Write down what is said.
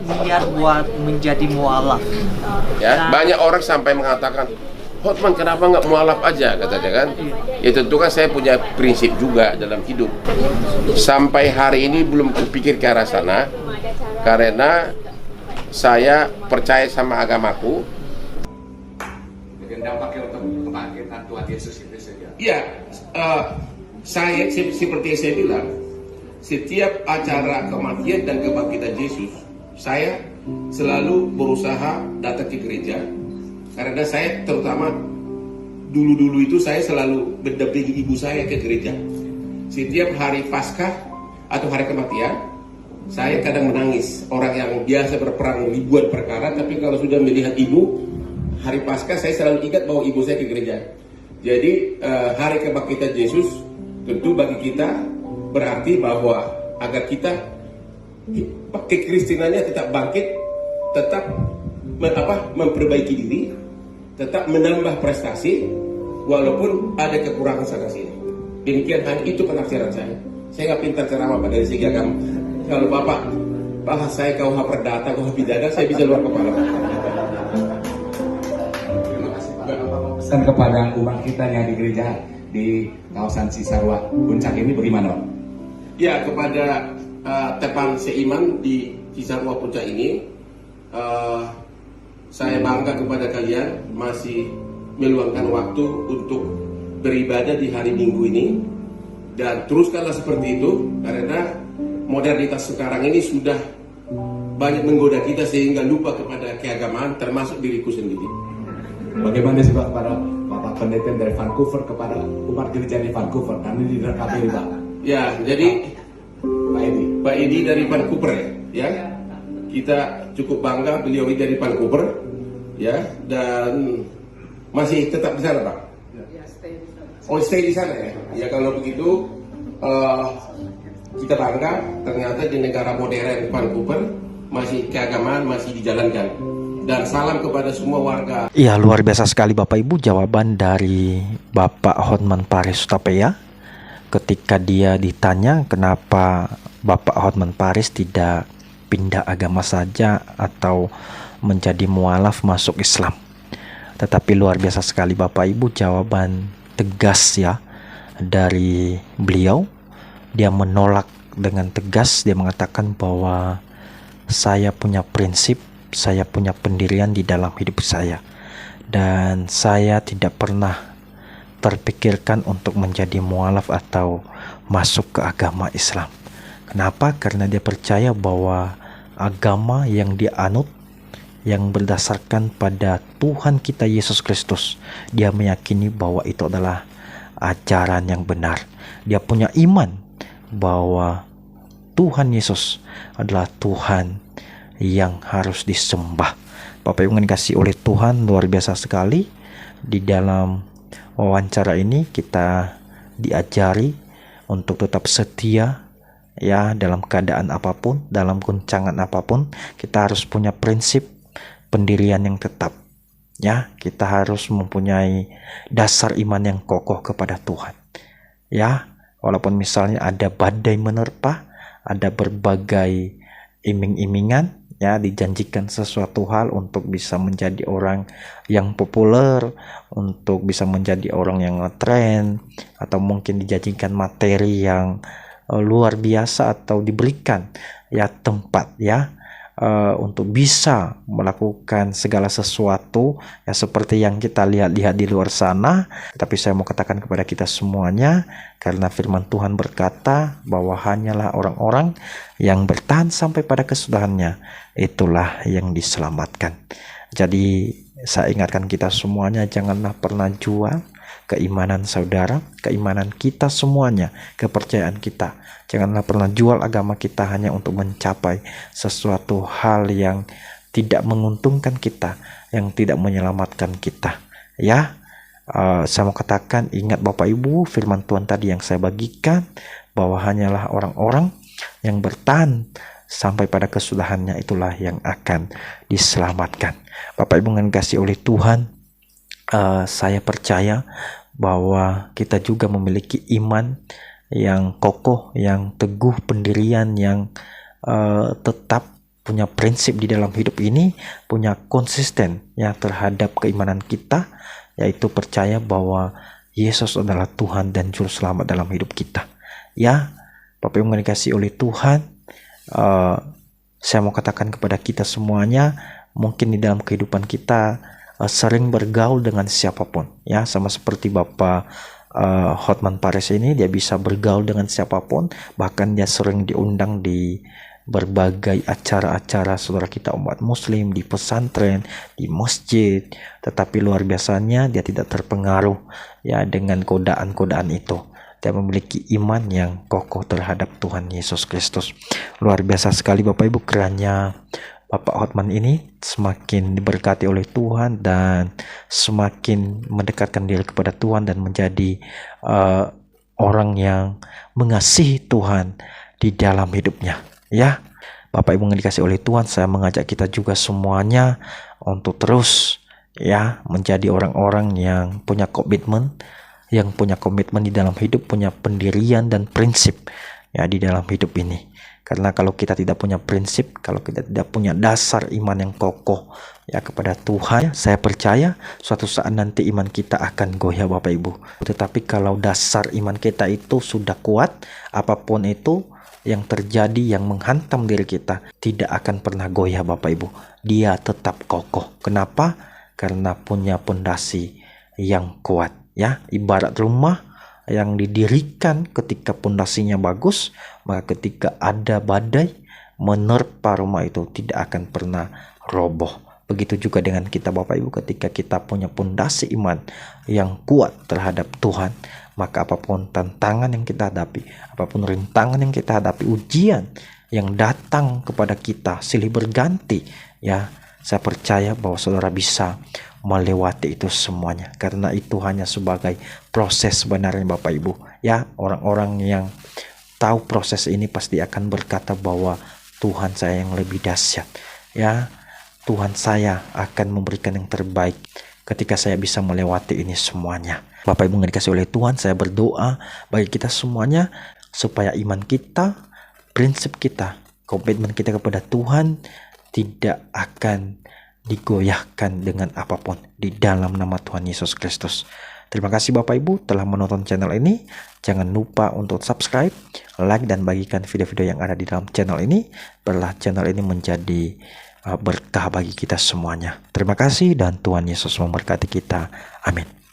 niat buat menjadi mualaf. Ya, banyak orang sampai mengatakan, Hotman kenapa nggak mualaf aja, katanya kan. Ya tentu kan saya punya prinsip juga dalam hidup. Sampai hari ini belum kupikir ke arah sana, karena saya percaya sama agamaku. Dengan dampaknya untuk kebangkitan Tuhan Yesus itu saja. Ya, saya seperti yang saya bilang, setiap acara kematian dan kebangkitan Yesus, saya selalu berusaha datang ke gereja. Karena saya terutama dulu itu saya selalu mendampingi ibu saya ke gereja. Setiap hari Paskah atau hari kematian, saya kadang menangis. Orang yang biasa berperang ribuan perkara, tapi kalau sudah melihat ibu, hari Paskah saya selalu ingat bawa ibu saya ke gereja. Jadi hari kebangkitan Yesus tentu bagi kita berarti bahwa agar kita kekristinannya tetap bangkit, tetap memperbaiki diri, tetap menambah prestasi walaupun ada kekurangan sana sini. Demikian hanya itu penafsiran saya. Saya nggak pintar ceramah pada dari segi agama. Kalau Bapak bahas saya KUH Perdata, KUH Pidana, saya bisa luar kepala. Terima kasih Pak. Bapak pesan kepada umat kita yang di gereja di kawasan Cisarua Puncak ini bagaimana Pak? Ya, kepada teman seiman di Cisarua Puncak ini, saya bangga kepada kalian masih meluangkan waktu untuk beribadah di hari Minggu ini, dan teruskanlah seperti itu karena modernitas sekarang ini sudah banyak menggoda kita sehingga lupa kepada keagamaan termasuk diriku sendiri. Bagaimana sih Pak para Bapak Pendeta dari Vancouver kepada umat gereja di Vancouver? Kami di KPI Pak. Ya, jadi Pak Edi dari Vancouver ya. Kita cukup bangga beliau ini dari Vancouver ya, dan masih tetap di sana Pak. Oh, stay di sana ya. Ya kalau begitu kita bangga ternyata di negara modern Vancouver masih keagamaan masih dijalankan. Dan salam kepada semua warga. Iya, luar biasa sekali Bapak Ibu jawaban dari Bapak Hotman Paris Hutapea ketika dia ditanya kenapa Bapak Hotman Paris tidak pindah agama saja atau menjadi mualaf masuk Islam. Tetapi luar biasa sekali Bapak Ibu jawaban tegas ya dari beliau. Dia menolak dengan tegas, dia mengatakan bahwa saya punya prinsip, saya punya pendirian di dalam hidup saya, dan saya tidak pernah terpikirkan untuk menjadi mualaf atau masuk ke agama Islam. Kenapa? Karena dia percaya bahwa agama yang dia anut, yang berdasarkan pada Tuhan kita Yesus Kristus, dia meyakini bahwa itu adalah ajaran yang benar. Dia punya iman bahwa Tuhan Yesus adalah Tuhan yang harus disembah. Bapak Ibu yang dikasihi oleh Tuhan, luar biasa sekali. Di dalam wawancara ini kita diajari untuk tetap setia ya, dalam keadaan apapun, dalam guncangan apapun, kita harus punya prinsip pendirian yang tetap ya. Kita harus mempunyai dasar iman yang kokoh kepada Tuhan ya. Walaupun misalnya ada badai menerpa, ada berbagai iming-imingan ya, dijanjikan sesuatu hal untuk bisa menjadi orang yang populer, untuk bisa menjadi orang yang ngetrend, atau mungkin dijanjikan materi yang luar biasa, atau diberikan ya tempat ya untuk bisa melakukan segala sesuatu ya seperti yang kita lihat di luar sana. Tapi saya mau katakan kepada kita semuanya, karena firman Tuhan berkata bahwa hanyalah orang-orang yang bertahan sampai pada kesudahannya, itulah yang diselamatkan. Jadi saya ingatkan kita semuanya, janganlah pernah jual keimanan saudara, keimanan kita semuanya, kepercayaan kita. Janganlah pernah jual agama kita hanya untuk mencapai sesuatu hal yang tidak menguntungkan kita, yang tidak menyelamatkan kita. Ya, saya mau katakan, ingat Bapak Ibu, firman Tuhan tadi yang saya bagikan, bahwa hanyalah orang-orang yang bertahan sampai pada kesudahannya, itulah yang akan diselamatkan. Bapak Ibu yang dikasihi oleh Tuhan, saya percaya bahwa kita juga memiliki iman yang kokoh, yang teguh, pendirian yang tetap punya prinsip di dalam hidup ini, punya konsisten ya terhadap keimanan kita, yaitu percaya bahwa Yesus adalah Tuhan dan Juru Selamat dalam hidup kita. Ya, Bapak Ibu yang dikasihi oleh Tuhan, saya mau katakan kepada kita semuanya, mungkin di dalam kehidupan kita sering bergaul dengan siapapun, ya, sama seperti Bapak Hotman Paris ini, dia bisa bergaul dengan siapapun, bahkan dia sering diundang di berbagai acara-acara saudara kita umat muslim, di pesantren, di masjid, tetapi luar biasanya dia tidak terpengaruh ya dengan godaan-godaan itu. Dia memiliki iman yang kokoh terhadap Tuhan Yesus Kristus. Luar biasa sekali Bapak Ibu, kiranya Bapak Hotman ini semakin diberkati oleh Tuhan dan semakin mendekatkan diri kepada Tuhan dan menjadi orang yang mengasihi Tuhan di dalam hidupnya. Ya, Bapak Ibu yang dikasihi oleh Tuhan, saya mengajak kita juga semuanya untuk terus ya menjadi orang-orang yang punya komitmen, di dalam hidup, punya pendirian dan prinsip ya di dalam hidup ini. Karena kalau kita tidak punya prinsip, kalau kita tidak punya dasar iman yang kokoh ya kepada Tuhan, saya percaya suatu saat nanti iman kita akan goyah Bapak Ibu. Tetapi kalau dasar iman kita itu sudah kuat, apapun itu yang terjadi, yang menghantam diri kita, tidak akan pernah goyah Bapak Ibu. Dia tetap kokoh. Kenapa? Karena punya pondasi yang kuat. Ya, ibarat rumah yang didirikan ketika pondasinya bagus, maka ketika ada badai menerpa rumah itu tidak akan pernah roboh. Begitu juga dengan kita Bapak Ibu, ketika kita punya pondasi iman yang kuat terhadap Tuhan, maka apapun tantangan yang kita hadapi, apapun rintangan yang kita hadapi, ujian yang datang kepada kita silih berganti, ya, saya percaya bahwa saudara bisa melewati itu semuanya. Karena itu hanya sebagai proses sebenarnya Bapak Ibu. Ya, orang-orang yang tahu proses ini pasti akan berkata bahwa Tuhan saya yang lebih dahsyat. Ya, Tuhan saya akan memberikan yang terbaik ketika saya bisa melewati ini semuanya. Bapak Ibu yang dikasihi oleh Tuhan, saya berdoa bagi kita semuanya supaya iman kita, prinsip kita, komitmen kita kepada Tuhan tidak akan digoyahkan dengan apapun di dalam nama Tuhan Yesus Kristus. Terima kasih Bapak Ibu telah menonton channel ini. Jangan lupa untuk subscribe, like, dan bagikan video-video yang ada di dalam channel ini. Biarlah channel ini menjadi berkah bagi kita semuanya. Terima kasih dan Tuhan Yesus memberkati kita. Amin.